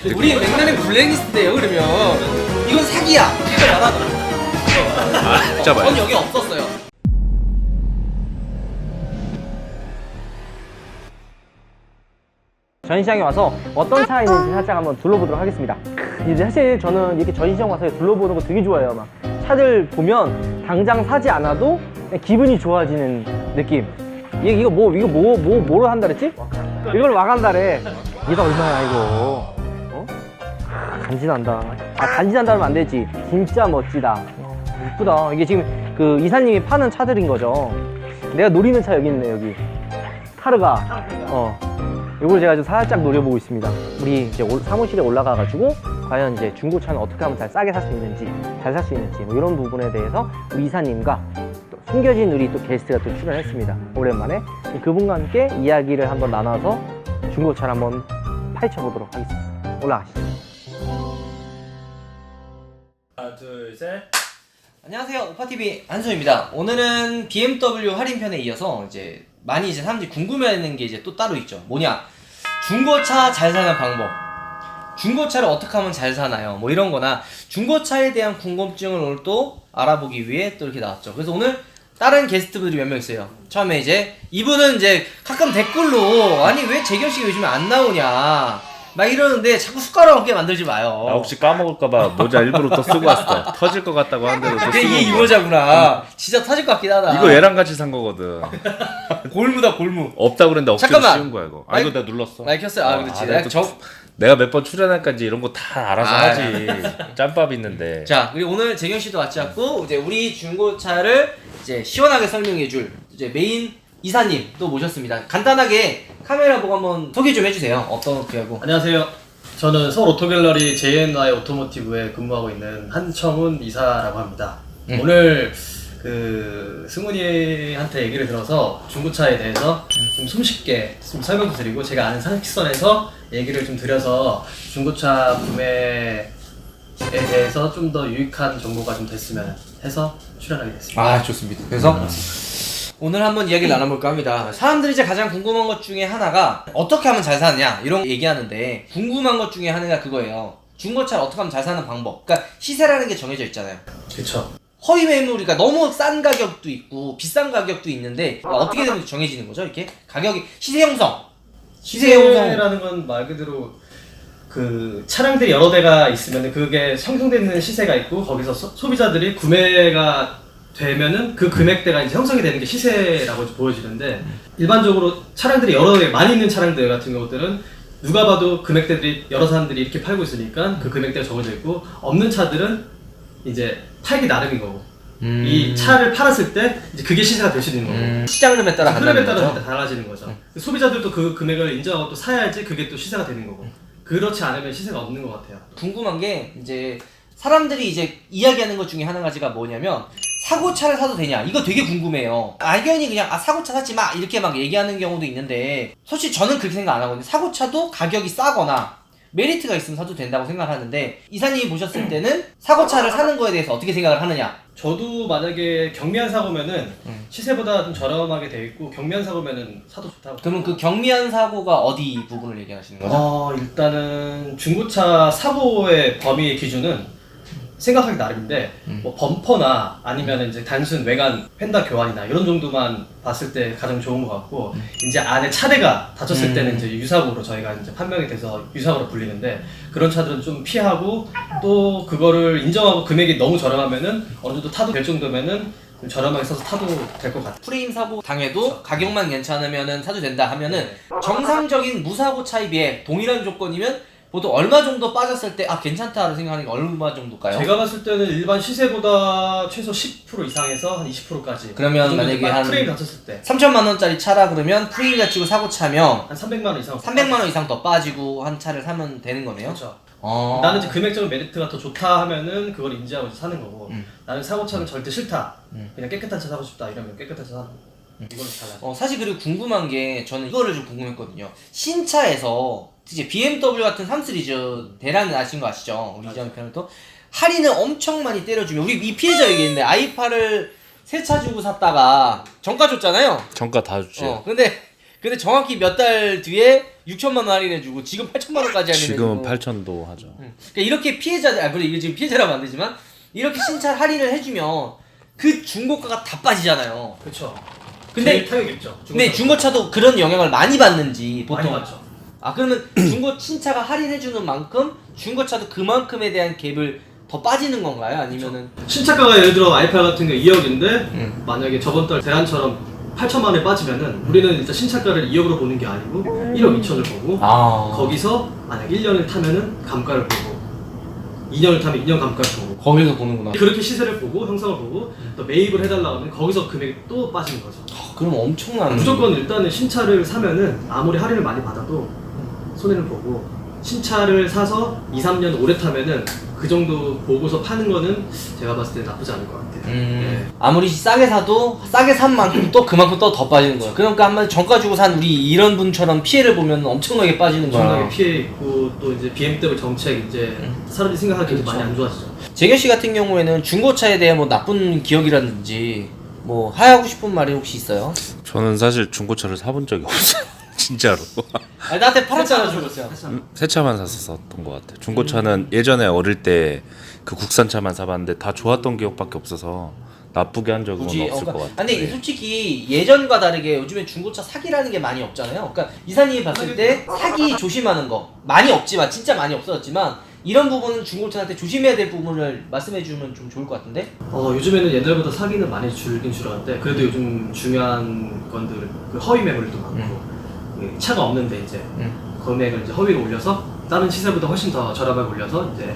우리 맥라렌 블랙리스트예요. 그러면 이건 사기야. 이거 말하더라. 진짜 말이야. 전 여기 없었어요. 전시장에 와서 어떤 차가 있는지 살짝 한번 둘러보도록 하겠습니다. 이제 사실 저는 이렇게 전시장 와서 둘러보는 거 되게 좋아해요. 막 차들 보면 당장 사지 않아도 그냥 기분이 좋아지는 느낌. 이거 뭐로 한다 그랬지? 이걸 와간다래. 이게 다 얼마야 이거? 어? 간지난다. 간지난다면 안 되지. 진짜 멋지다. 이쁘다. 이게 지금 그 이사님이 파는 차들인 거죠. 내가 노리는 차 여기 있네 여기. 타르가. 이걸 제가 좀 살짝 노려보고 있습니다. 우리 이제 사무실에 올라가가지고 과연 이제 중고차는 어떻게 하면 잘 싸게 살 수 있는지, 잘 살 수 있는지 뭐 이런 부분에 대해서 우리 이사님과 또 숨겨진 우리 또 게스트가 또 출연했습니다. 오랜만에 그분과 함께 이야기를 한번 나눠서 중고차를 한번 파헤쳐 보도록 하겠습니다. 올라가시죠. 하나, 둘, 셋. 안녕하세요. 오파TV 한소입니다. 오늘은 BMW 할인편에 이어서 이제 많이 이제 사람들이 궁금해하는 게 이제 또 따로 있죠. 뭐냐? 중고차 잘 사는 방법. 중고차를 어떻게 하면 잘 사나요? 뭐 이런 거나 중고차에 대한 궁금증을 오늘 또 알아보기 위해 또 이렇게 나왔죠. 그래서 오늘 다른 게스트분들이 몇 명 있어요. 처음에 이제 이분은 이제 가끔 댓글로 아니 왜 재경 씨가 요즘에 안 나오냐 막 이러는데 자꾸 숟가락 없게 만들지 마요. 나 혹시 까먹을까봐 모자 일부러 또 쓰고 왔어. 터질 것 같다고 하는데도 또 쓰고. 이게 이 모자구나. 진짜 터질 것 같긴 하다. 이거 얘랑 같이 산 거거든. 골무다 골무. 없다 그랬는데 억지로 잠깐만. 씌운 거야 이거. 아 이거 내가 눌렀어. 마이크 켰어요. 아 그렇지. 내가 몇 번 출연할까지 이런 거 다 알아서 하지. 짬밥 있는데. 자, 그리고 오늘 재경 씨도 같이 왔고 이제 우리 중고차를 이제 시원하게 설명해줄 이제 메인 이사님 또 모셨습니다. 간단하게 카메라 보고 한번 소개 좀 해주세요. 어떤 기하고. 안녕하세요. 저는 서울 오토갤러리 JNY 오토모티브에 근무하고 있는 한청훈 이사라고 합니다. 오늘 그 승훈이한테 얘기를 들어서 중고차에 대해서 좀 손쉽게 좀 설명도 드리고 제가 아는 상식선에서 얘기를 좀 드려서 중고차 구매에 대해서 좀 더 유익한 정보가 좀 됐으면 해서 출연하게 됐습니다. 아 좋습니다. 그래서 오늘 한번 이야기를 나눠볼까 합니다. 사람들이 이제 가장 궁금한 것 중에 하나가 어떻게 하면 잘 사느냐 이런 거 얘기하는데 궁금한 것 중에 하나가 그거예요. 중고차를 어떻게 하면 잘 사는 방법. 그러니까 시세라는 게 정해져 있잖아요. 그렇죠. 허위 매물이니까 너무 싼 가격도 있고 비싼 가격도 있는데 어떻게 되면 정해지는 거죠? 이렇게 가격이 시세 형성. 시세라는 건 말 그대로 그 차량들이 여러 대가 있으면 그게 형성되는 시세가 있고 거기서 소비자들이 구매가 되면은 그 금액대가 이제 형성이 되는 게 시세라고 보여지는데 일반적으로 차량들이 여러 대 많이 있는 차량들 같은 경우들은 누가 봐도 금액대들이 여러 사람들이 이렇게 팔고 있으니까 그 금액대가 정해져 있고 없는 차들은 이제 팔기 나름인 거고 이 차를 팔았을 때 이제 그게 시세가 될 수 있는 거고 시장 흐름에 따라 흐름에 간다는 따라 거죠? 달라지는 거죠. 소비자들도 그 금액을 인정하고 또 사야지 그게 또 시세가 되는 거고 그렇지 않으면 시세가 없는 것 같아요. 궁금한 게 이제 사람들이 이제 이야기하는 것 중에 한 가지가 뭐냐면 사고차를 사도 되냐 이거 되게 궁금해요. 막연히 그냥 사고차 사지 마 이렇게 막 얘기하는 경우도 있는데 솔직히 저는 그렇게 생각 안 하거든요. 사고차도 가격이 싸거나 메리트가 있으면 사도 된다고 생각하는데 이사님이 보셨을 때는 사고차를 사는 거에 대해서 어떻게 생각을 하느냐? 저도 만약에 경미한 사고면은 시세보다 좀 저렴하게 돼 있고 경미한 사고면은 사도 좋다고. 그러면 그 경미한 사고가 어디 부분을 얘기하시는 거죠? 일단은 중고차 사고의 범위 기준은 생각하기 나름인데 뭐 범퍼나 아니면 이제 단순 외관 펜다 교환이나 이런 정도만 봤을 때 가장 좋은 것 같고 이제 안에 차대가 다쳤을 때는 이제 유사고로 저희가 이제 판명이 돼서 유사고로 불리는데 그런 차들은 좀 피하고 또 그거를 인정하고 금액이 너무 저렴하면은 어느 정도 타도 될 정도면은 좀 저렴하게 써서 타도 될 것 같아요. 프레임 사고 당해도 가격만 괜찮으면은 사도 된다 하면은 정상적인 무사고 차에 비해 동일한 조건이면 보통 얼마 정도 빠졌을 때 괜찮다고 생각하는 게 얼마 정도일까요? 제가 봤을 때는 일반 시세보다 최소 10% 이상에서 한 20%까지. 그러면 만약에 한 프레임 다쳤을 때 3천만 원짜리 차라 그러면 프레임 다치고 사고 차면 한 300만 원 이상. 300만 원 이상 더 빠지고 한 차를 사면 되는 거네요. 그렇죠. 나는 이제 금액적인 메리트가 더 좋다 하면은 그걸 인지하고 이제 사는 거고 나는 사고차는 절대 싫다. 그냥 깨끗한 차 사고 싶다 이러면 깨끗한 차 사는 거. 이거는 달라요. 사실 그리고 궁금한 게 저는 이거를 좀 궁금했거든요. 신차에서 이제 BMW 같은 3 시리즈 대란을 아신 거 아시죠? 우리 이전 편도 할인을 엄청 많이 때려주면 우리 이 피해자 얘기했는데 i8을 새 차 주고 샀다가 정가 줬잖아요. 정가 다 줬지. 근데 정확히 몇 달 뒤에 6천만 원 할인해주고 지금 8천만 원까지 할인해주고 지금은 8천도 하죠. 그러니까 이렇게 피해자들, 아, 물론 이게 지금 피해자라면 안 되지만, 이렇게 신차 할인을 해주면 그 중고가가 다 빠지잖아요. 그렇죠. 근데- 제일 타격 있죠. 근데 중고차도 그런 영향을 많이 받는지, 보통. 많이 받죠. 아, 그러면 중고 신차가 할인해주는 만큼 중고차도 그만큼에 대한 갭을 더 빠지는 건가요? 아니면은. 신차가가 예를 들어 i8 같은 게 2억인데 만약에 저번 달 대안처럼 8천만 원에 빠지면은 우리는 일단 신차가를 2억으로 보는 게 아니고 1억 2천을 보고 아. 거기서 만약 1년을 타면은 감가를 보고 2년을 타면 2년 감가를 보고 거기서 보는구나. 그렇게 시세를 보고 형성을 보고 또 매입을 해달라고 하면 거기서 금액이 또 빠지는 거죠. 그럼 엄청난. 무조건 일단은 신차를 사면은 아무리 할인을 많이 받아도 손해를 보고 신차를 사서 2, 3년 오래 타면은 그 정도 보고서 파는 거는 제가 봤을 때 나쁘지 않을 것 같아요. 네. 아무리 싸게 사도 싸게 산 만큼 또 그만큼 또 더 빠지는 거예요. 그러니까 한마디 정가 주고 산 우리 이런 분처럼 피해를 보면 엄청나게 빠지는 거야. 엄청나게 피해 있고 또 이제 BMW 정책 이제 사람들이 생각하기에도 그렇죠. 많이 안 좋아지죠. 재결 씨 같은 경우에는 중고차에 대한 뭐 나쁜 기억이라든지 뭐 하고 싶은 말이 혹시 있어요? 저는 사실 중고차를 사본 적이 없어요. 진짜로. 아니, 나한테 팔았잖아 중고차. 새 차만 샀었던 것 같아요. 중고차는 예전에 어릴 때 그 국산차만 사봤는데 다 좋았던 기억밖에 없어서 나쁘게 한 적은 없을 것 같아요. 근데 솔직히 예전과 다르게 요즘에 중고차 사기라는 게 많이 없잖아요. 그러니까 이사님이 봤을 때 사기 조심하는 거 많이 없지만 진짜 많이 없어졌지만 이런 부분은 중고차 살 때 조심해야 될 부분을 말씀해 주면 좀 좋을 것 같은데? 요즘에는 옛날보다 사기는 많이 줄긴 줄었는데 그래도 요즘 중요한 건들 그 허위 매물도 많고 그 차가 없는데 이제 금액을 이제 허위로 올려서 다른 시세보다 훨씬 더 저렴하게 올려서 이제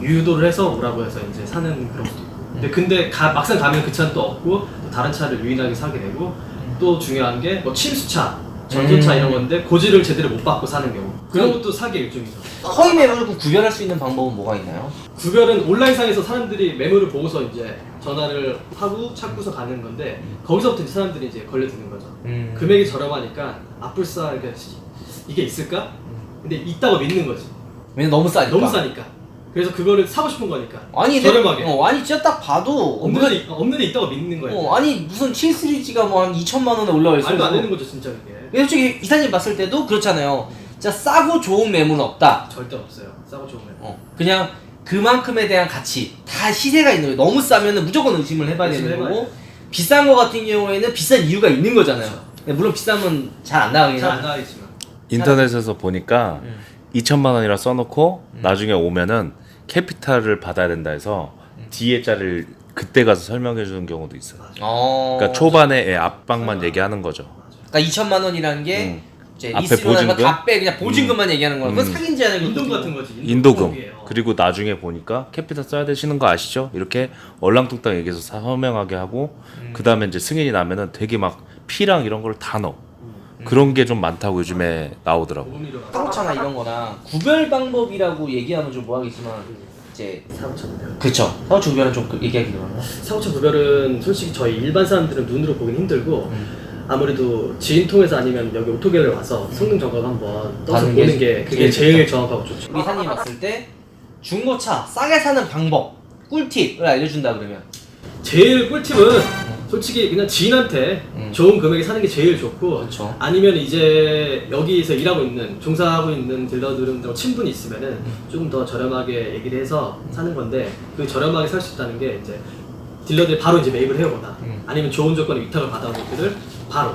유도를 해서 오라고 해서 이제 사는 그런 것도 있고 근데 막상 가면 그 차는 또 없고 또 다른 차를 유인하게 사게 되고 또 중요한 게 뭐 침수차, 전소차 이런 건데 고지를 제대로 못 받고 사는 경우 그런 것도 사기의 일종이죠. 허위 매물을 구별할 수 있는 방법은 뭐가 있나요? 구별은 온라인상에서 사람들이 매물을 보고서 이제 전화를 하고 찾고서 가는 건데 거기서부터 이제 사람들이 이제 걸려드는 거죠. 금액이 저렴하니까 앞불싸 이게 있을까? 근데 있다고 믿는 거지. 왜냐면 너무 싸니까. 너무 싸니까. 그래서 그거를 사고 싶은 거니까. 아니 저렴하게. 아니 진짜 딱 봐도 없는 데 있다고 믿는 거예요. 아니 무슨 7시리즈가 뭐 한 2천만 원에 올라와 있어. 말도 안 되는 거죠 진짜 그게. 솔직히 이사님 봤을 때도 그렇잖아요. 진짜 싸고 좋은 매물은 없다. 절대 없어요. 싸고 좋은 매물. 그냥 그만큼에 대한 가치 다 시세가 있는 거예요. 너무 싸면은 무조건 의심을 해봐야 되는 의심을 거고 해봐야 비싼 거 같은 경우에는 비싼 이유가 있는 거잖아요. 그렇죠. 물론 비싸면 잘 안 나가긴 잘 안 하죠. 나가겠지만. 인터넷에서 보니까 2천만 원이라 써놓고 나중에 오면은 캐피탈을 받아야 된다 해서 뒤에 자를 그때 가서 설명해 주는 경우도 있어요. 그러니까 초반에 압박만 얘기하는 거죠. 그러니까 2천만 원이라는 게 이제 앞에 리스로는 보증금? 다 빼 그냥 보증금만 얘기하는 거야. 그건 사기인지 아니고 인동 같은 거지. 인도금. 인도금이에요. 그리고 나중에 보니까 캐피탈 써야 되시는 거 아시죠? 이렇게 얼랑뚱땅 얘기해서 서명하게 하고 그 다음에 이제 승인이 나면은 되게 막 피랑 이런 걸 다 넣어. 그런 게 좀 많다고 요즘에 나오더라고. 사고차나 이런 거나 구별 방법이라고 얘기하면 좀 뭐하겠지만 이제 사고차 구별. 그쵸. 사고차 구별은 좀 얘기하기 그러나요? 사고차 구별은 솔직히 저희 일반 사람들은 눈으로 보긴 힘들고 아무래도 지인 통해서 아니면 여기 오토갤을 와서 성능 점검 한번 떠서 하는 보는 게 게 그게 제일 정확하고 좋죠. 우리 이사님 봤을 때 중고차 싸게 사는 방법 꿀팁을 알려준다 그러면 제일 꿀팁은 솔직히 그냥 지인한테 좋은 금액에 사는 게 제일 좋고 그렇죠. 아니면 이제 여기서 일하고 있는 종사하고 있는 딜러들은 친분이 있으면은 조금 더 저렴하게 얘기를 해서 사는 건데 그 저렴하게 살 수 있다는 게 이제 딜러들이 바로 이제 매입을 해오거나 아니면 좋은 조건의 위탁을 받아온 것들을 바로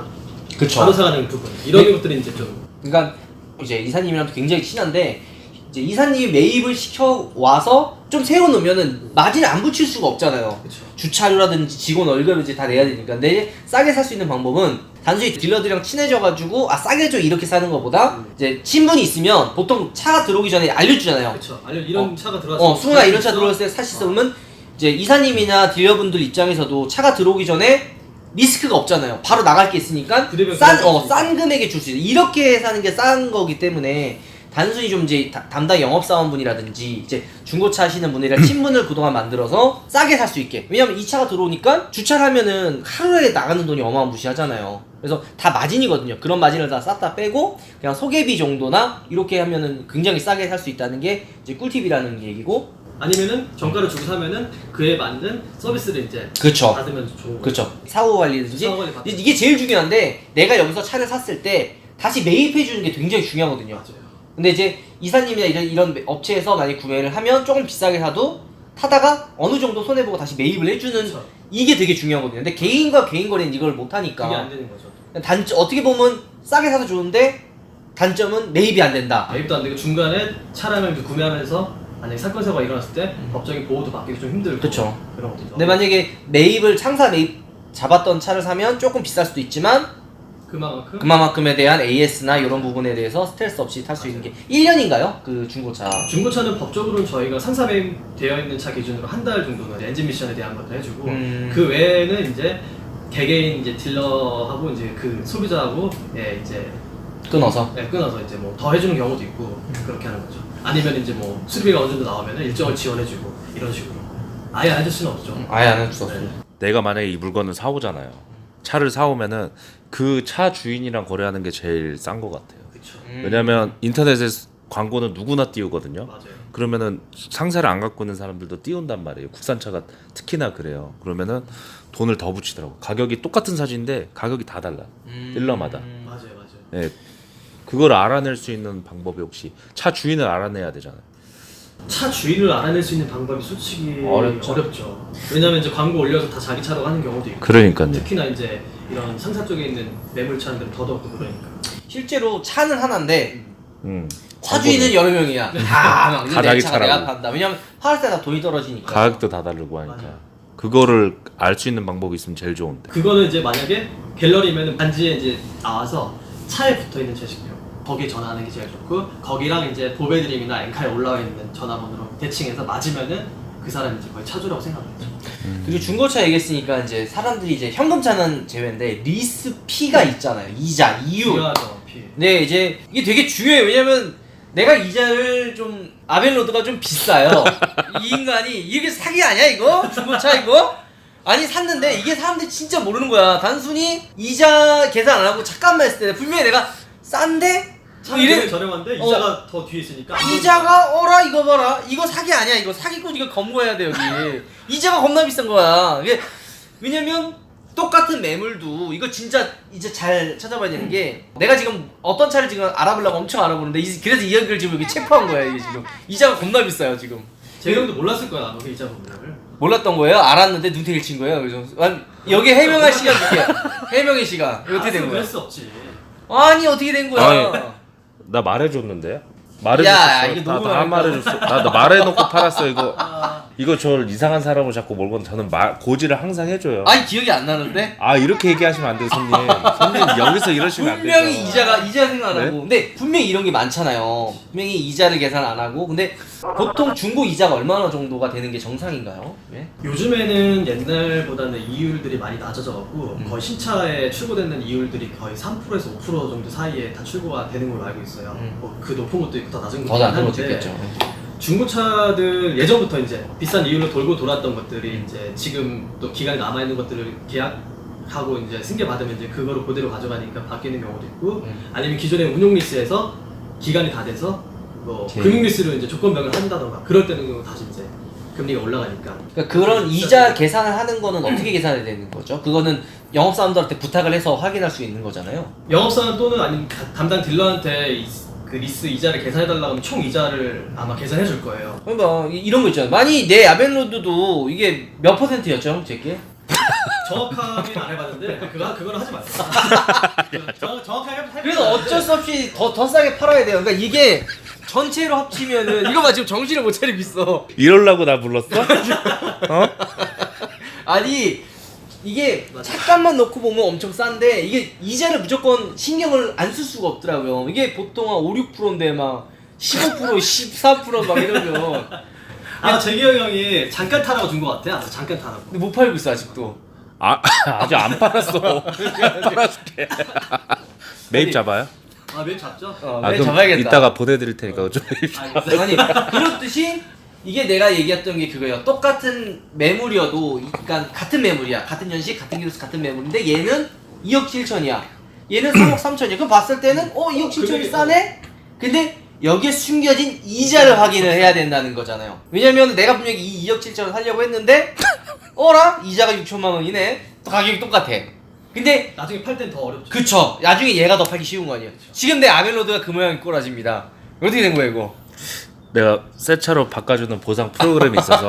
그쵸. 바로 사가는 부분 이런 네. 것들이 이제 좀 그러니까 이제 이사님이랑 굉장히 친한데 이제 이사님이 매입을 시켜 와서 좀 세워놓으면은 마진을 안 붙일 수가 없잖아요. 그쵸. 주차료라든지 직원 월급을 이제 다 내야 되니까. 근데 싸게 살 수 있는 방법은 단순히 딜러들이랑 친해져가지고 싸게 줘 이렇게 사는 것보다 이제 친분이 있으면 보통 차가 들어오기 전에 알려주잖아요. 그렇죠. 이런 차가 들어왔을 때 승훈아 이런 차 들어왔을 때 사실 쓰면 이제 이사님이나 딜러분들 입장에서도 차가 들어오기 전에 리스크가 없잖아요. 바로 나갈 게 있으니까 싼 금액에 줄 수 있어요. 이렇게 사는 게 싼 거기 때문에 단순히 좀 이제 담당 영업사원분이라든지 이제 중고차 하시는 분들이랑 친분을 그동안 만들어서 싸게 살 수 있게. 왜냐면 이 차가 들어오니까 주차를 하면은 하루에 나가는 돈이 어마무시하잖아요. 그래서 다 마진이거든요. 그런 마진을 다 싹 빼고 그냥 소개비 정도나 이렇게 하면은 굉장히 싸게 살 수 있다는 게 이제 꿀팁이라는 얘기고. 아니면은 정가를 주고 사면은 그에 맞는 서비스를 이제 그쵸. 받으면 좋은 거죠. 그렇죠. 사후 관리든지 사후 관리 받죠. 이게 제일 중요한데 내가 여기서 차를 샀을 때 다시 매입해 주는 게 굉장히 중요하거든요. 맞아요. 근데 이제 이사님이나 이런 업체에서 만약 구매를 하면 조금 비싸게 사도 타다가 어느 정도 손해보고 다시 매입을 해주는 그렇죠. 이게 되게 중요하거든요. 근데 개인과 개인 거래는 이걸 못하니까 그게 안 되는 거죠. 어떻게 보면 싸게 사도 좋은데 단점은 매입이 안 된다. 매입도 안 되고 중간에 차량을 이제 구매하면서 만약에 사건 사고가 일어났을 때 법적인 보호도 받기 좀 힘들고 그쵸. 그런 것도 있죠. 근데 만약에 매입을 창사 매입 잡았던 차를 사면 조금 비쌀 수도 있지만 그만큼에 대한 AS나 이런 부분에 대해서 스트레스 없이 탈 수 있는 게 1년인가요? 그 중고차. 중고차는 법적으로는 저희가 상사 매입 되어 있는 차 기준으로 한 달 정도는 엔진 미션에 대한 것도 해주고 그 외에는 이제 개개인 이제 딜러하고 이제 그 소비자하고 이제 끊어서. 끊어서 이제 뭐 더 해주는 경우도 있고 그렇게 하는 거죠. 아니면 이제 뭐 수리비가 어느 정도 나오면은 일정을 지원해주고 이런 식으로 아예 안 해줄 수는 없죠. 아예 안 해줄 수 없어요. 내가 만약에 이 물건을 사오잖아요. 차를 사오면은 그 차 주인이랑 거래하는 게 제일 싼 것 같아요. 그렇죠. 왜냐면 인터넷에 광고는 누구나 띄우거든요. 맞아요. 그러면은 상사를 안 갖고 있는 사람들도 띄운단 말이에요. 국산차가 특히나 그래요. 그러면은 돈을 더 붙이더라고. 가격이 똑같은 사진인데 가격이 다 달라. 딜러마다. 맞아요. 네. 그걸 알아낼 수 있는 방법이 혹시 차 주인을 알아내야 되잖아요. 차 주인을 알아낼 수 있는 방법이 솔직히 어렵죠. 왜냐면 이제 광고 올려서 다 자기 차라고 하는 경우도 있고. 그러니까요. 특히나 이제 이런 상사 쪽에 있는 매물차들은 더더욱 그러니까. 실제로 차는 하나인데 차 광고는 주인은 여러 명이야. 다 다 내 자기 차가 내가 차라고. 판다. 왜냐면 팔 때 다 돈이 떨어지니까. 가격도 다 다르고 하니까. 맞아요. 그거를 알 수 있는 방법이 있으면 제일 좋은데. 그거는 이제 만약에 갤러리면은 반지에 이제 나와서 차에 붙어 있는 제식표 거기에 전화하는 게 제일 좋고 거기랑 이제 보배드림이나 엔카에 올라와 있는 전화번호로 대칭해서 맞으면은 그 사람이 이제 거의 차주라고 생각하죠. 그리고 중고차 얘기했으니까 이제 사람들이 이제 현금차는 제외인데 리스 피가 있잖아요. 이자, 이유. 중요하죠. 피. 네, 이제 이게 되게 중요해요. 왜냐면 내가 이자를 좀 아벨로드가 좀 비싸요. 이 인간이 이게 사기 아니야 이거? 중고차 이거? 아니 샀는데 이게 사람들이 진짜 모르는 거야. 단순히 이자 계산 안 하고 잠깐만 했을 때 분명히 내가 싼데 차는 되게 저렴한데 이자가 더 뒤에 있으니까 이자가 어라 이거 봐라 이거 사기 아니야 이거 사기꾼 이거 검거해야 돼 여기. 이자가 겁나 비싼 거야. 이게 왜냐면 똑같은 매물도 이거 진짜 이제 잘 찾아봐야 되는 게 내가 지금 어떤 차를 지금 알아보려고 엄청 알아보는데 그래서 이 형들 지금 여기 체포한 거야 이게 지금. 이자가 겁나 비싸요 지금. 제 형도 몰랐을 거야 그 이자 부분을. 몰랐던 거예요? 알았는데 눈탱이를 친 거예요? 그래서 여기 해명할 시간 줄게요. 해명의 시간. 이거 어떻게 된 거야? 그럴 수 없지. 아니 어떻게 된 거야? 아니, 나 말해줬는데? 말해줬어. 야, 이거 너무 다 말해줬어. 나 말해놓고 팔았어 이거. 이거 저를 이상한 사람으로 자꾸 몰고 저는 고지를 항상 해줘요. 아니 기억이 안 나는데? 아 이렇게 얘기하시면 안 돼요 손님. 손님 여기서 이러시면 안 돼요. 분명히 이자 생각 안 하고. 네? 근데 분명히 이런 게 많잖아요. 분명히 이자를 계산 안 하고. 근데 보통 중고 이자가 얼마나 정도가 되는 게 정상인가요? 예? 요즘에는 옛날보다는 이율들이 많이 낮아져갖고 거의 신차에 출고되는 이율들이 거의 3%에서 5% 정도 사이에 다 출고가 되는 걸로 알고 있어요. 뭐그 높은 것도 있고 더 낮은 것도 더 낮은 것도 있는데 있겠죠. 중고차들 예전부터 이제 비싼 이율로 돌고 돌았던 것들이 이제 지금 또 기간이 남아 있는 것들을 계약하고 이제 승계 받으면 이제 그거를 그대로 가져가니까 바뀌는 경우도 있고 아니면 기존의 운용 리스에서 기간이 다 돼서 뭐 금융 리스로 이제 조건별을 한다던가 그럴 때는 다시 이제 금리가 올라가니까. 그러니까 그런 이자 계산을 하는 거는 어떻게 계산해야 되는 거죠? 그거는 영업사원들한테 부탁을 해서 확인할 수 있는 거잖아요. 영업사원 또는 아니면 담당 딜러한테 그 리스 이자를 계산해달라고 하면 총 이자를 아마 계산해 줄 거예요. 그러니까 이런 거 있잖아요. 만약 내 아벨로드도 이게 몇 %였죠? 제게? 정확하게는 안 해봤는데 그거는 하지 마세요. 정확하게 해보세요. 그래서 어쩔 수 없이 더 싸게 팔아야 돼요. 그러니까 이게 전체로 합치면은 이거 봐 지금 정신을 못 차리고 있어. 이럴라고 나 불렀어? 어? 아니 이게 차값만 놓고 보면 엄청 싼데 이게 이자를 무조건 신경을 안 쓸 수가 없더라고요. 이게 보통 한 5, 6%인데 막 15%, 14%막 이러면 재기영 형이 잠깐 타라고 준 것 같아. 잠깐 타라고. 근데 못 팔고 있어 아직도. 아직 안 팔았어. 팔아줄게. 매입 잡아요? 매입 잡죠? 매입 그럼 잡아야겠다. 이따가 보내드릴 테니까 좀 매입 아니 그렇듯이 이게 내가 얘기했던 게 그거예요. 똑같은 매물이어도 그러니까 같은 매물이야. 같은 연식, 같은 기록수, 같은 매물인데 얘는 2억 7천이야. 얘는 3억 3천이야. 그럼 봤을 때는 2억 7천이 싸네? 근데 여기에 숨겨진 이자를 확인을 해야 된다는 거잖아요. 왜냐면 내가 분명히 이 2억 7천을 살려고 했는데 어라? 이자가 6천만 원이네? 가격이 똑같아. 근데 나중에 팔 땐 더 어렵죠. 그쵸. 나중에 얘가 더 팔기 쉬운 거 아니에요. 지금 내 아멜로드가 그 모양이 꼬라집니다. 어떻게 된 거야 이거? 내가 새 차로 바꿔주는 보상 프로그램이 있어서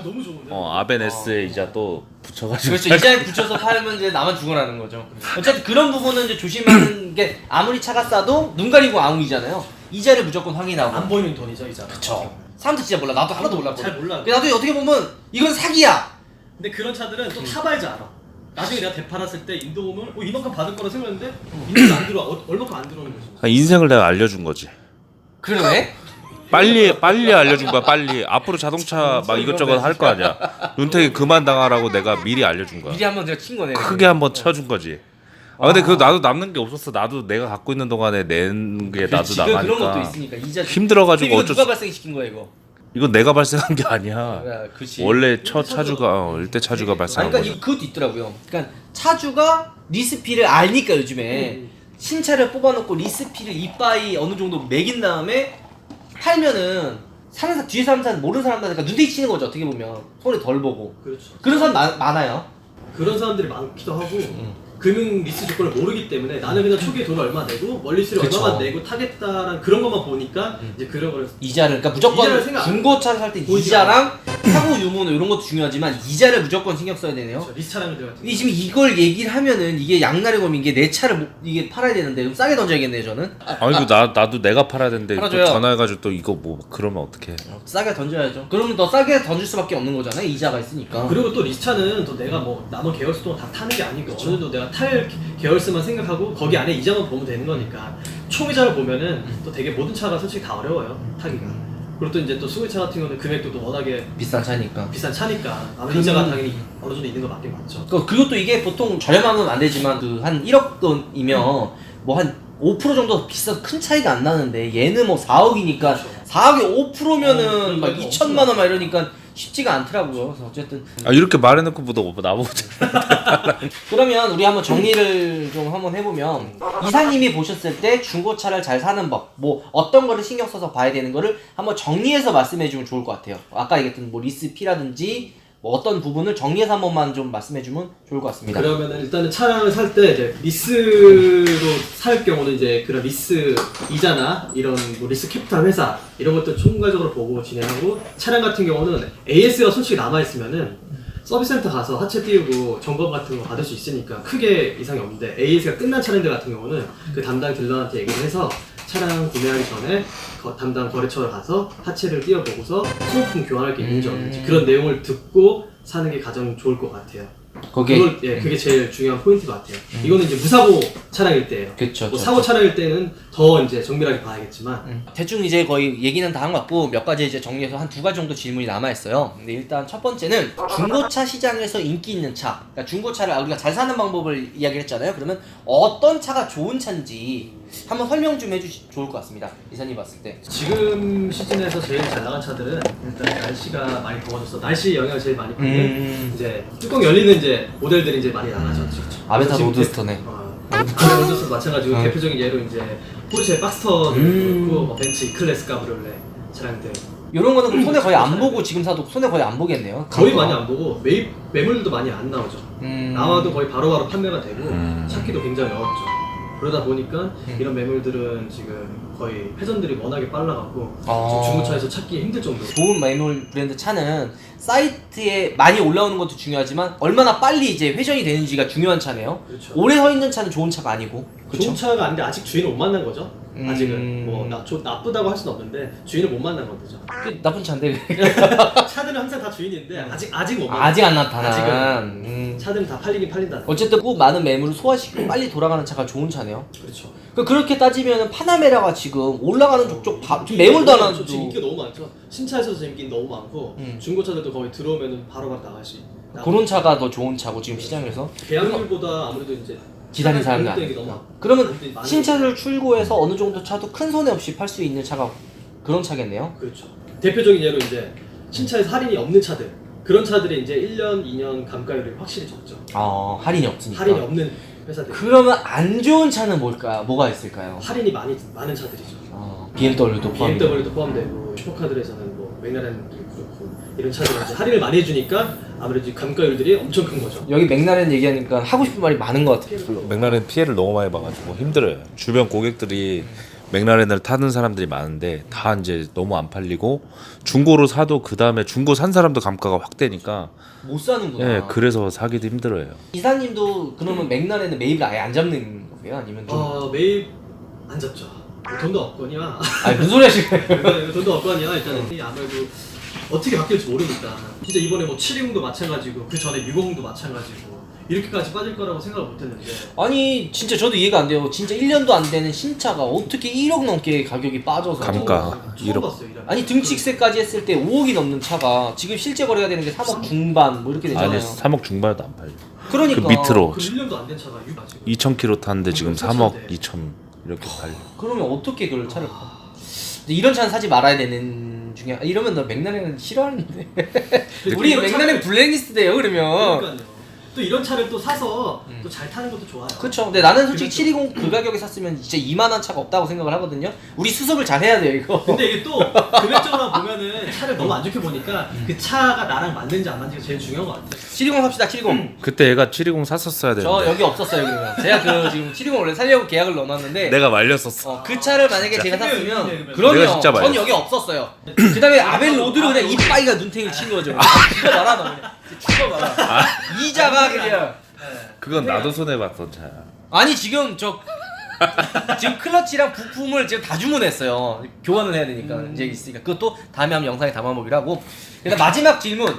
너무 좋은데. 아벤S에 이자 또 붙여가지고. 그렇죠. 이자에 붙여서 팔면 이제 나만 죽어나는 거죠. 어쨌든 그런 부분은 이제 조심하는 게 아무리 차가 싸도 눈 가리고 아웅이잖아요. 이자를 무조건 확인하고. 안 보이는 돈이죠 이자. 그쵸. 사람들 진짜 몰라. 나도 하나도 몰랐거든. 잘 몰라. 근데 나도 어떻게 보면 이건 사기야. 근데 그런 차들은 또 타봐야지 알아. 나중에 내가 대팔았을 때 인도 오면 이만큼 받을 거라 생각했는데 인도가 안 들어와. 얼마큼 안 들어오는 거지. 인생을 내가 알려준 거지. 그러네? 빨리 알려준 거야. 빨리 앞으로 자동차 막 이것저것 할 거 아니야. 윤택이 그만 당하라고 내가 미리 알려준 거야. 미리 한번 내가 친 거네. 크게 한번 쳐준 거지. 근데 그 나도 남는 게 없었어. 나도 내가 갖고 있는 동안에 낸 게 나도 지금 그런 것도 나가니까 있으니까 이자 힘들어가지고 이거 어쩔 누가 수. 발생시킨 거야 이거? 이건 내가 발생한 게 아니야. 그렇지. 원래 첫 차주가 일대 차주가 아니, 발생한 그러니까 거야. 그것도 있더라고요. 그러니까 차주가 리스피를 아니까 요즘에 신차를 뽑아놓고 리스피를 이빠이 어느 정도 매긴 다음에 팔면은 사는 사람 뒤에 사는 사람 모르는 사람들한테 눈대기 치는 거죠. 어떻게 보면 손에 덜 보고. 그렇죠. 그런 사람 많아요. 그런 사람들이 많기도 하고 금융 리스 조건을 모르기 때문에 나는 그냥 초기에 돈을 얼마 내고 원리스를 그쵸. 얼마만 내고 타겠다라는 그런 것만 보니까 이제 그런 걸 이자를 그러니까 무조건 이자를 생각 안 중고차를 살 때 보이지 이자랑 사고 유무 이런 것도 중요하지만 이자를 무조건 신경 써야 되네요. 그렇죠. 리스 차량들 같은 거. 이 지금 이걸 얘기를 하면은 이게 양날의 검인 게 내 차를 이게 팔아야 되는데 좀 싸게 던져야겠네요 저는. 아이고 나도 내가 팔아야 되는데 또 팔아줘요. 전화해가지고 또 이거 뭐 그러면 어떡해. 싸게 던져야죠. 그러면 더 싸게 던질 수밖에 없는 거잖아요. 이자가 있으니까. 그리고 또 리스 차는 또 내가 뭐 남은 계열수 동안 다 타는 게 아니고 어느 정도 내가 탈 계열수만 생각하고 거기 안에 이자만 보면 되는 거니까 총이자를 보면은 또 되게 모든 차가 솔직히 다 어려워요 타기가. 그리고 또 이제 또 수소차 같은 경우는 금액도 또 워낙에 비싼 차니까. 비싼 차니까 아무래도 이자가 당연히 어느 정도 있는 거 맞긴 맞죠. 그것도 이게 보통 저렴하면 안 되지만 그 한 1억 돈이면 뭐 한 5% 정도 비싸서 큰 차이가 안 나는데 얘는 뭐 4억이니까 그렇죠. 4억에 5%면은 막 그러니까 2천만 원 막 이러니까 쉽지가 않더라고요. 그래서 어쨌든 이렇게 말해놓고 나보고 그러면 우리 한번 정리를 좀 한번 해보면 이사님이 보셨을 때 중고차를 잘 사는 법, 뭐 어떤 거를 신경 써서 봐야 되는 거를 한번 정리해서 말씀해주면 좋을 것 같아요. 아까 얘기했던 뭐 리스피라든지 뭐 어떤 부분을 정리해서 한 번만 좀 말씀해주면 좋을 것 같습니다. 그러면은 일단은 차량을 살 때 이제 리스로 살 경우는 이제 그런 리스 이자나 이런 뭐 리스 캐피탈 회사 이런 것들 총괄적으로 보고 진행하고 차량 같은 경우는 AS가 솔직히 남아 있으면은 서비스 센터 가서 하체 띄우고 점검 같은 거 받을 수 있으니까 크게 이상이 없는데 AS가 끝난 차량들 같은 경우는 그 담당 딜러한테 얘기를 해서 차량 구매하기 전에 담당 거래처를 가서 하체를 띄워보고서 소모품 교환할 게 있는지 없는지 그런 내용을 듣고 사는 게 가장 좋을 것 같아요. 그게 제일 중요한 포인트 같아요. 이거는 이제 무사고 차량일 때예요. 그쵸, 뭐 사고 차량일 때는 더 이제 정밀하게 봐야겠지만 대충 이제 거의 얘기는 다 한 것 같고 몇 가지 이제 정리해서 한 2가지 정도 질문이 남아있어요. 근데 일단 첫 번째는 중고차 시장에서 인기 있는 차, 그러니까 중고차를 우리가 잘 사는 방법을 이야기를 했잖아요. 그러면 어떤 차가 좋은 차인지 한번 설명 좀 해주시면 좋을 것 같습니다. 이사님 봤을 때. 지금 시즌에서 제일 잘 나간 차들은 일단 날씨가 많이 더워져서 날씨 영향을 제일 많이 받는 이제 뚜껑 열리는 이제 모델들이 이제 많이 나가죠. 아베타 지금 로드스터네. 로드스터도 마찬가지고 대표적인 예로 이제 포르쉐 박스터도 그렇고 뭐 벤츠 E클래스 카브리올레 차량들 이런 거는 그럼 손에 거의 안 보고 지금 사도 손에 거의 안 보겠네요. 거의 많이 안 보고 매물도 많이 안 나오죠. 음. 나와도 거의 바로바로 판매가 되고 찾기도 굉장히 어렵죠. 그러다 보니까 이런 매물들은 지금 거의 회전들이 워낙에 빨라갖고 지금 중고차에서 찾기 힘들 정도로. 좋은 매물 브랜드 차는 사이트에 많이 올라오는 것도 중요하지만 얼마나 빨리 이제 회전이 되는지가 중요한 차네요. 그렇죠. 오래 서 있는 차는 좋은 차가 아니고. 그쵸? 좋은 차가 아닌데 아직 주인을 못 만난 거죠. 아직은 뭐 나쁘다고 할 수는 없는데 주인을 못 만난 거죠. 나쁜 차인데. 차들은 항상 다 주인인데 아직 못 만난. 아직 안 나타난. 아직은 차들은 다 팔리긴 팔린다. 어쨌든 꼭 많은 매물을 소화시키고 빨리 돌아가는 차가 좋은 차네요. 그렇죠. 그렇게 따지면 파나메라가 지금 올라가는 족족 지금 매물도 안 하는데 지금 인기가 너무 많죠. 신차에서도 지금 인기 너무 많고 중고차들도 거의 들어오면은 바로바로 나갈 수 있고. 그런 차가 더 좋은 차고 지금 시장에서 계약률보다 아무래도 이제 기다린 사람들 가격대가 아니까. 너무 그러면 가격대가 많으니까. 신차를 출고해서 어느 정도 차도 큰 손해 없이 팔 수 있는 차가 그런 차겠네요. 그렇죠. 대표적인 예로 이제 신차에서 할인이 없는 차들 그런 차들이 이제 1년, 2년 감가율이 확실히 적죠. 할인이 없으니까. 할인이 없는 회사들. 그러면 안 좋은 차는 뭐가 있을까요? 할인이 많은 차들이죠. BMW도 포함. BMW도 포함되고 슈퍼카들에서는 뭐 맥라렌도 그렇고 이런 차들은 이제 할인을 많이 해주니까 아무래도 감가율들이 엄청 큰 거죠. 여기 맥라렌 얘기하니까 하고 싶은 말이 많은 것 같아요. 맥라렌 피해를 너무 많이 봐가지고 힘들어요. 주변 고객들이 맥라렌을 타는 사람들이 많은데 다 이제 너무 안 팔리고 중고로 사도 그 다음에 중고 산 사람도 감가가 확 되니까 못 사는구나. 예, 그래서 사기도 힘들어요. 이사님도 그러면 맥라렌은 매입을 아예 안 잡는 거예요? 아니면 좀 매입 안 잡죠. 돈도 없거니와 아니 무슨 소리 하시는 거예요? 그러니까 돈도 없거니와 일단은 아무래도 어떻게 바뀔지 모르니까 진짜 이번에 뭐 720도 마찬가지고 그 전에 650도 마찬가지고 이렇게까지 빠질 거라고 생각을 못했는데 아니 진짜 저도 이해가 안 돼요. 진짜 1년도 안 되는 신차가 어떻게 1억 넘게 가격이 빠져서 감가. 처음 1억. 봤어요. 이런. 아니 등칙세까지 했을 때 5억이 넘는 차가 지금 실제 거래가 되는 게 3억 중반 뭐 이렇게 되잖아요. 아니 3억 중반에도 안 팔려. 그러니까 그 밑으로 그 1년도 안 된 차가 6 2,000km 탔는데 지금 3억 2천 이렇게 팔려. 그러면 어떻게 그걸 차를 파? 이런 차는 사지 말아야 되는 중에 이러면 나 맥라렌은 싫어하는데 우리 이런 맥라렌 블랙리스트 돼요 그러면. 그러니까요. 또 이런 차를 또 사서 또 잘 타는 것도 좋아요. 그렇죠. 근데 나는 솔직히 720 그 가격에 샀으면 진짜 이만한 차가 없다고 생각을 하거든요. 우리 수습을 잘 해야 돼요 이거. 근데 이게 또 금액적으로 보면은 차를 너무 안 좋게 보니까 그 차가 나랑 맞는지 안 맞는지가 제일 중요한 것 같아요. 720 삽시다 720. 그때 얘가 720 샀었어야 저 되는데 여기 없었어요 그러면. 제가 그 지금 720 원래 살려고 계약을 넣어놨는데 내가 말렸었어. 그 차를 만약에 제가 생명이 샀으면 있네, 그러면. 그러면 내가 진짜 전 말렸어. 여기 없었어요. 그 다음에 아벨로드를 그냥 이빠이가 눈탱이를 친 거죠. 죽어봐라 너 그냥. 죽어봐라. 이자가 그냥. 그건 나도 손해 봤던 차야. 아니 지금 지금 클러치랑 부품을 지금 다 주문했어요. 교환을 해야 되니까 이제 있으니까 그것도 다음에 한번 영상에 담아보기로 하고. 그다음 마지막 질문.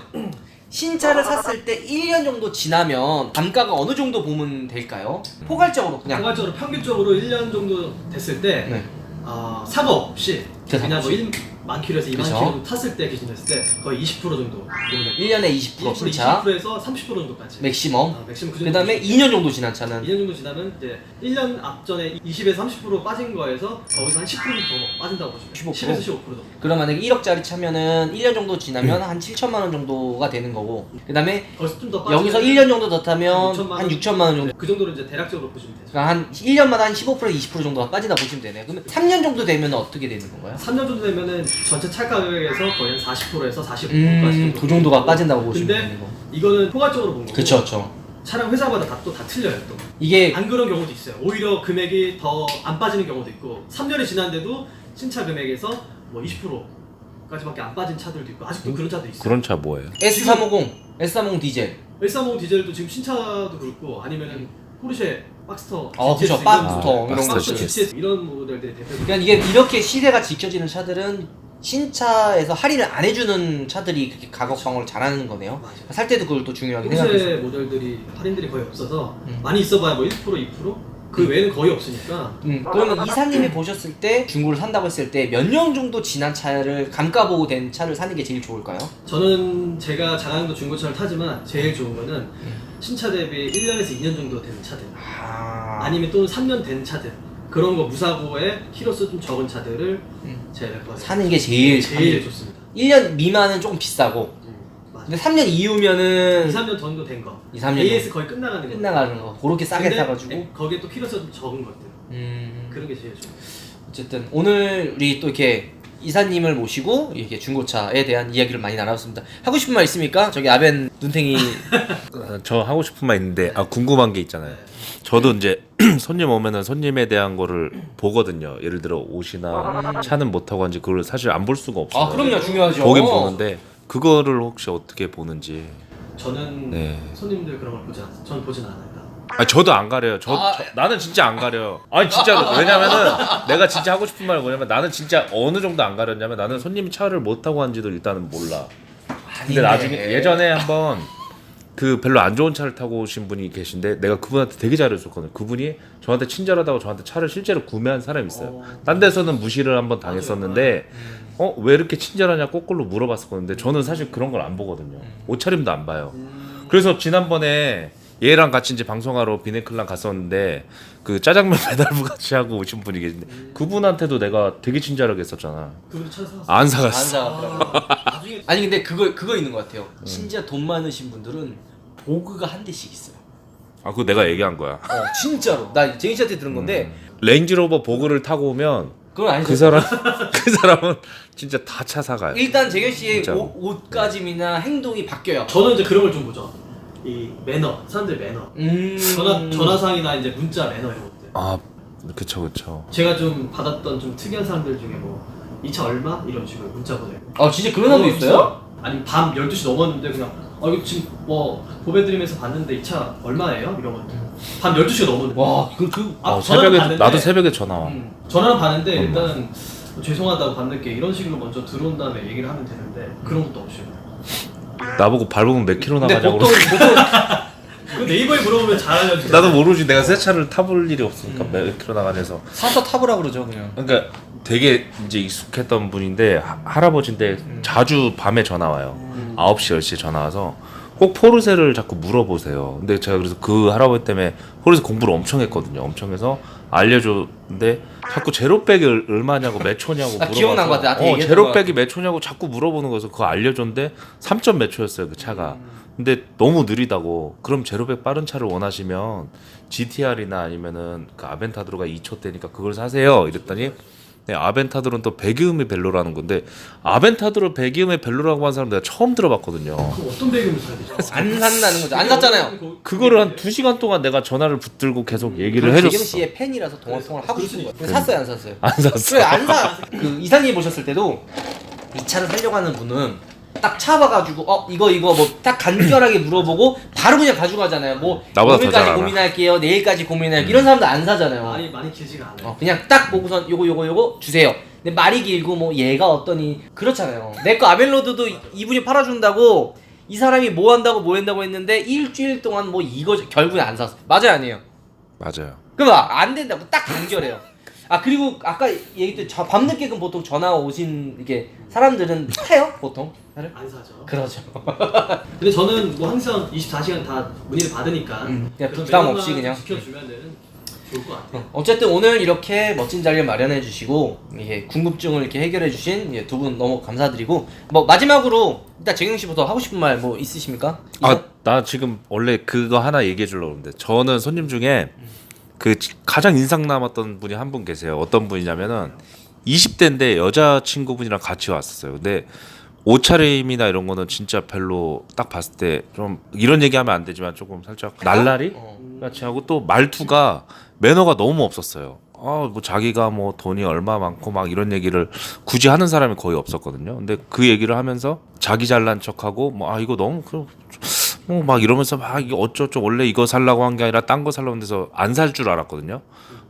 신차를 샀을 때 1년 정도 지나면 감가가 어느 정도 보면 될까요? 포괄적으로 그냥. 포괄적으로 평균적으로 1년 정도 됐을 때 네. 사고 없이 사고 그냥 뭐 없이. 1만 킬로에서 2만 그쵸. 킬로 탔을 때 기준했을 때 거의 20% 정도 보면 돼요. 1년에 20% 신차 20%에서 30% 정도까지. 맥시멈. 맥시멈 그 그 다음에 2년 정도 지난 차는 2년 정도 지나면 이제 1년 앞전에 20에서 30% 빠진 거에서 거기서 한 10% 정도 더 빠진다고 보시면 15%? 10에서 15% 정도. 그럼 만약에 1억짜리 차면은 1년 정도 지나면 한 7천만 원 정도가 되는 거고 그 다음에 거기서 좀 더 빠지면 여기서 1년 정도 더 타면 6천만 한 6천만 원 정도. 그 정도로 이제 대략적으로 보시면 되죠. 그러니까 한 1년마다 한 15% 20% 정도가 빠진다 보시면 되네요. 그러면 3년 정도 되면 어떻게 되는 건가요? 3년 정도 되면은 전체 차 가격에서 거의 한 40%에서 45%까지 그 정도가 빠진다고 보시면 근데 되는 거. 이거는 포괄적으로 본 거고 그쵸 그쵸. 차량 회사마다 다 틀려요 또. 이게 안 그런 경우도 있어요. 오히려 금액이 더 안 빠지는 경우도 있고 3년이 지났는데도 신차 금액에서 뭐 20%까지밖에 안 빠진 차들도 있고 아직도 그런 차도 있어요. 그런 차 뭐예요? S350, S350 디젤. S350 디젤도 지금 신차도 그렇고 아니면은 포르쉐 박스터 그쵸. GTS 박스터 이런 박스터 거. GTS. 이런 모델들이 대표적으로 그러니까 이게 이렇게 시세가 지켜지는 차들은 신차에서 할인을 안 해주는 차들이 그렇게 가격 방어를 잘하는 거네요. 맞아요. 살 때도 그걸 또 중요하게 포르쉐 생각해서. 모델들이 할인들이 거의 없어서 많이 있어봐야 뭐 1% 2%? 그 외에는 거의 없으니까 그러면 이사님이 보셨을 때 중고를 산다고 했을 때 몇 년 정도 지난 차를 감가보고 된 차를 사는 게 제일 좋을까요? 저는 제가 자랑도 중고차를 타지만 제일 좋은 거는 신차 대비 1년에서 2년 정도 되는 차들 아니면 또는 3년 된 차들 그런 거 무사고에 키로수 좀 적은 차들을 제가 사는 게 제일 좋습니다. 1년 미만은 조금 비싸고 맞아요. 근데 3년 이후면은 2, 3년 정도 된 거 2, 3년 AS 거의 끝나가는 거 끝나가는 거 그렇게 싸게 근데 사가지고 거기에 또 키로수가 좀 적은 것들 그런 게 제일 좋아요. 어쨌든 오늘 우리 또 이렇게 이사님을 모시고 이렇게 중고차에 대한 이야기를 많이 나눴습니다. 하고 싶은 말 있습니까? 저기 아벤 눈탱이 저 하고 싶은 말 있는데 궁금한 게 있잖아요. 저도 이제 손님 오면은 손님에 대한 거를 보거든요. 예를 들어 옷이나 차는 못 타고 한지 그걸 사실 안 볼 수가 없어요. 아 그럼요 중요하죠. 보긴 보는데 그거를 혹시 어떻게 보는지. 저는 네. 손님들 그런 걸 보지 않아요. 저는 보진 않아요. 아 저도 안 가려요. 나는 진짜 안 가려요. 아니 진짜로 왜냐면은 내가 진짜 하고 싶은 말은 뭐냐면 나는 진짜 어느 정도 안 가렸냐면 나는 손님이 차를 못 타고 한지도 일단은 몰라. 근데 나중에 예전에 한번 그 별로 안 좋은 차를 타고 오신 분이 계신데 내가 그분한테 되게 잘해줬거든요. 그분이 저한테 친절하다고 저한테 차를 실제로 구매한 사람이 있어요. 딴 데서는 무시를 한번 당했었는데 왜 이렇게 친절하냐 거꾸로 물어봤었거든요. 저는 사실 그런 걸 안 보거든요. 옷차림도 안 봐요. 그래서 지난번에 얘랑 같이 이제 방송하러 비네클랑 갔었는데 그 짜장면 배달부 같이 하고 오신 분이 계신데 그분한테도 내가 되게 친절하게 했었잖아. 그분도 차 사왔어요. 안 안 사갔어. 사가더라고요. 나중에 아니 근데 그거 있는 것 같아요. 진짜 돈 많으신 분들은 보그가 한 대씩 있어요. 아 그거 내가 얘기한 거야. 진짜로 나 제인 씨한테 들은 건데 레인지로버 보그를 타고 오면 그건 아니죠. 그 사람 그 사람은 진짜 다 차 사가요. 일단 재경 씨의 진짜로. 옷가짐이나 행동이 바뀌어요. 저는 이제 그런 걸 좀 보죠. 이 매너, 사람들 매너. 전화상이나 이제 문자 매너 이런 것들. 아 그쵸. 제가 좀 받았던 좀 특이한 사람들 중에 뭐 이 차 얼마? 이런 식으로 문자 보내고. 아 진짜 그런 사람도 있어요? 아니 밤 12시 넘었는데 그냥 이거 지금 뭐 보배드리면서 봤는데 이 차 얼마예요? 이런 것들. 밤 12시가 넘었는데. 와 전화는 새벽에 받는데, 나도 새벽에 전화 와. 전화는 받는데 일단 죄송하다고 밤늦게 이런 식으로 먼저 들어온 다음에 얘기를 하면 되는데 그런 것도 없이. 나보고 밟으면 몇 킬로 근데 나가냐고. 보통 그 네이버에 물어보면 잘 알려주죠. 나도 모르지. 내가 새 차를 타볼 일이 없으니까 몇 킬로 나가면서. 사서 타보라 그러죠 그냥. 그러니까 되게 이제 익숙했던 분인데 할아버지인데 자주 밤에 전화 와요. 9시 10시에 전화 와서 꼭 포르쉐를 자꾸 물어보세요. 근데 제가 그래서 그 할아버지 때문에 포르쉐 공부를 엄청 했거든요. 엄청 해서 알려줬는데 자꾸 제로백이 얼마냐고 몇 초냐고 물어봐서 기억난 것 같아. 나한테 얘기했던 것 제로백이 몇 초냐고 자꾸 물어보는 거여서 그거 알려줬는데 3점 몇 초였어요 그 차가. 근데 너무 느리다고. 그럼 제로백 빠른 차를 원하시면 GTR이나 아니면은 그 아벤타드로가 2초대니까 그걸 사세요 이랬더니 네, 아벤타드로는 또 배기음이 벨로라는 건데 아벤타드로 배기음의 벨로라고 하는 사람 내가 처음 들어봤거든요. 그럼 어떤 배경을 사야 되죠? 안 산다는 거죠. 안 샀잖아요. 그거를 한 2시간 동안 내가 전화를 붙들고 계속 얘기를 해줬어. 재경 씨의 팬이라서 통화를 하고 싶은 거예요. 근데 샀어요 안 샀어요? 안 샀어. 그래 안 사. 그 이사님 보셨을 때도 이 차를 살려고 하는 분은 딱 차 봐가지고 이거 뭐 딱 간결하게 물어보고 바로 그냥 가져가잖아요. 뭐 나보다 더 잘 오늘까지 알아. 고민할게요. 내일까지 고민할게요. 이런 사람들 안 사잖아요. 많이 길지가 않아요. 그냥 딱 보고선 요거 주세요. 근데 말이 길고 뭐 얘가 어떠니 그렇잖아요. 내 거 아벨로드도 이분이 팔아준다고 이 사람이 뭐 한다고 했는데 일주일 동안 뭐 이거 결국에 안 샀어. 맞아요 아니에요? 맞아요. 그럼 안 된다고 딱 간결해요. 그리고 아까 얘기했듯이 밤늦게 그럼 보통 전화 오신 이게 사람들은 사요 보통? 차를? 안 사죠. 그러죠. 근데 저는 뭐 항상 24시간 다 문의를 받으니까 그냥 부담 없이 그냥 지켜주면은 좋을 것 같아요. 어쨌든 오늘 이렇게 멋진 자리를 마련해 주시고 이게 궁금증을 이렇게 해결해 주신 두 분 너무 감사드리고 뭐 마지막으로 일단 재경 씨부터 하고 싶은 말 뭐 있으십니까? 나 지금 원래 그거 하나 얘기해 주려고 했는데 저는 손님 중에 그 가장 인상 남았던 분이 한 분 계세요. 어떤 분이냐면은 20대인데 여자친구분이랑 같이 왔었어요. 근데 옷차림이나 이런 거는 진짜 별로 딱 봤을 때 좀 이런 얘기하면 안 되지만 조금 살짝 날라리 같이 하고 또 말투가 매너가 너무 없었어요. 뭐 자기가 뭐 돈이 얼마 많고 막 이런 얘기를 굳이 하는 사람이 거의 없었거든요. 근데 그 얘기를 하면서 자기 잘난 척하고 뭐 이거 너무 막 이러면서 막 이게 어쩌고 원래 이거 살라고 한 게 아니라 딴 거 살라고 해서 안 살 줄 알았거든요.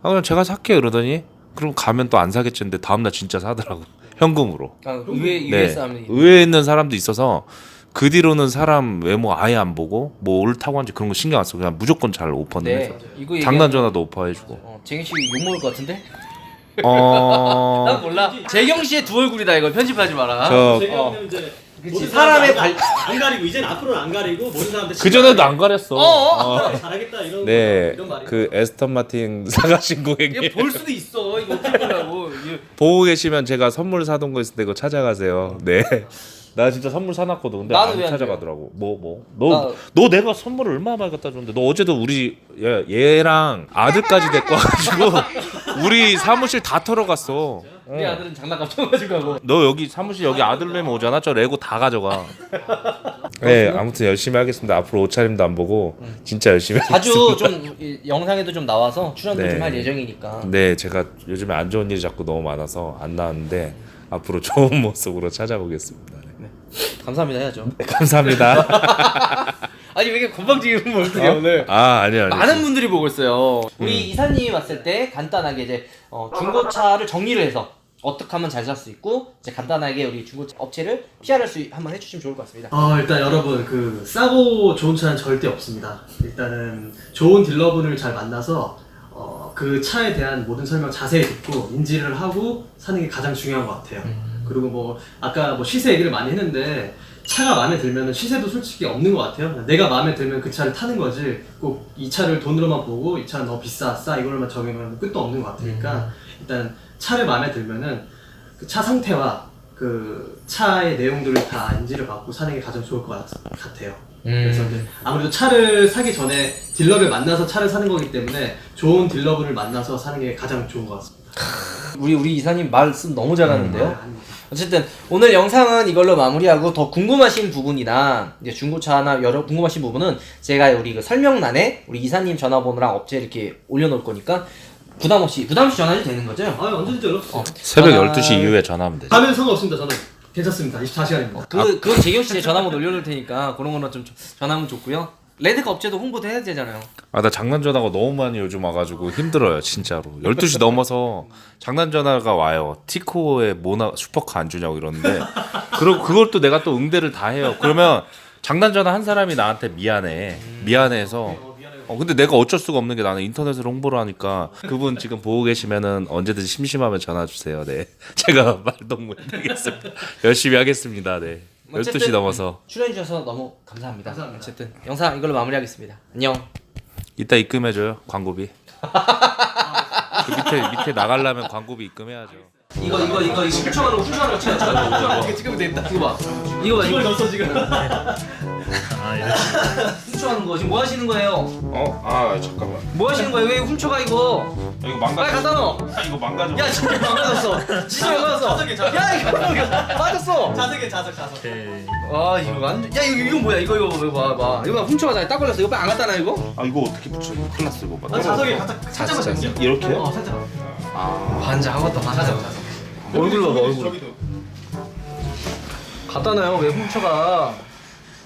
그냥 제가 살게요 이러더니 그럼 가면 또 안 사겠지 했는데 다음날 진짜 사더라고. 현금으로. 의외 사람이 의외에 있는 사람도 있어서 그 뒤로는 사람 외모 아예 안 보고 뭐 옳다고 한지 그런 거 신경 안 써. 그냥 무조건 잘 오퍼는 해줘. 이거 장난 전화도 오퍼해주고. 재경 씨 욕 먹을 것 같은데? 난 몰라. 재경 씨의 두 얼굴이다 이거 편집하지 마라. 재경은 이제 그치, 사람의 안 가리고 이제는 앞으로는 안 가리고 모든 사람들 그 전에도 안 가렸어. 잘하겠다 이런 네, 이런 말이. 그 에스턴 마틴 사가신 고객님 이거 볼 수도 있어. 이거 어떻게 보려고. 보고 계시면 제가 선물 사둔 거 있을 때 이거 찾아가세요. 네. 나 진짜 선물 사놨거든. 근데 나는 안 왜안 찾아가더라고. 너 내가 선물을 얼마나 많이 갖다 줬는데 너 어제도 우리 얘랑 아들까지 데리고 와가지고 우리 사무실 다 털어갔어. 우리 아들은 장난감 쳐가지고 하고. 너 여기 사무실 여기 아들내미 오잖아. 저 레고 다 가져가. 네, 아무튼 열심히 하겠습니다. 앞으로 옷차림도 안 보고 진짜 열심히 자주 하겠습니다. 좀 영상에도 좀 나와서 출연도 네. 좀 할 예정이니까. 네, 제가 요즘에 안 좋은 일이 자꾸 너무 많아서 안 나왔는데 앞으로 좋은 모습으로 찾아오겠습니다. 네. 감사합니다 해야죠. 네, 감사합니다. 아니 왜 이렇게 건방지게 모습이야 오늘. 아니요. 많은 분들이 보고 있어요. 우리 이사님이 왔을 때 간단하게 이제 중고차를 정리를 해서 어떻게 하면 잘 살 수 있고 이제 간단하게 우리 중고차 업체를 PR할 수 한번 해주시면 좋을 것 같습니다. 일단 여러분 그 싸고 좋은 차는 절대 없습니다. 일단은 좋은 딜러분을 잘 만나서 그 차에 대한 모든 설명 자세히 듣고 인지를 하고 사는 게 가장 중요한 것 같아요. 그리고 뭐 아까 뭐 시세 얘기를 많이 했는데 차가 마음에 들면은 시세도 솔직히 없는 것 같아요. 내가 마음에 들면 그 차를 타는 거지 꼭 이 차를 돈으로만 보고 이 차는 너무 비싸 싸 이걸로만 적으면 끝도 없는 것 같으니까 일단 차를 마음에 들면은 그 차 상태와 그 차의 내용들을 다 인지를 받고 사는 게 가장 좋을 것 같아요. 그래서 이제 아무래도 차를 사기 전에 딜러를 만나서 차를 사는 거기 때문에 좋은 딜러분을 만나서 사는 게 가장 좋은 것 같습니다. 우리 이사님 말씀 너무 잘하는데요. 어쨌든 오늘 영상은 이걸로 마무리하고 더 궁금하신 부분이나 이제 중고차나 여러 궁금하신 부분은 제가 우리 그 설명란에 우리 이사님 전화번호랑 업체 이렇게 올려놓을 거니까 부담 없이 전화해도 되는 거죠? 아 언제든지 연락 주세요. 새벽 전화- 12시 이후에 전화하면 되죠. 가면 상관없습니다. 저는 괜찮습니다. 24시간입니다. 그건 재경 씨 전화번호 올려놓을 테니까 그런 거는 좀 전화하면 좋고요. 레드카 업체도 홍보도 해야 되잖아요. 아, 나 장난 전화가 너무 많이 요즘 와가지고 힘들어요, 진짜로. 12시 넘어서 장난 전화가 와요. 티코에 뭐나 슈퍼카 안 주냐고 이러는데, 그리고 그걸 또 내가 또 응대를 다 해요. 그러면 장난 전화 한 사람이 나한테 미안해서. 근데 내가 어쩔 수가 없는 게 나는 인터넷으로 홍보를 하니까 그분 지금 보고 계시면은 언제든지 심심하면 전화 주세요. 네, 제가 말동무 되겠습니다. 열심히 하겠습니다. 네, 12시 넘어서. 출연해주셔서 너무 감사합니다. 어쨌든 영상 이걸로 마무리하겠습니다. 안녕. 이따 입금해줘요, 광고비. 그 밑에 나가려면 광고비 입금해야죠. 이거 훔쳐가는 거 훔쳐가는 거 찍으면 된다. 이거 봐. 이거 봐. 이거 넣었어 지금. 훔쳐가는 거 지금 뭐 하시는 거예요? 잠깐만. 뭐 하시는 거예요? 왜 훔쳐가 이거? 이거 빨리 갖다 넣어. 이거 망가져. 야 진짜 망가졌어. 진짜 망가졌어. 야 이거 빠졌어. 자석. 아 이거 완전. 야 이거 뭐야? 이거 봐. 이거 훔쳐가다 딱 걸렸어. 이거 빨리 안 갖다 놔 이거? 아, 이거 어떻게 붙여? 이거 큰일 났어, 이거. 아, 자석에 살짝만 진짜. 당겨. 이렇게요? 살짝. 반장 하겠다 반장. 얼굴 봐봐 얼굴. 저기도. 갖다 놔요 왜 훔쳐가?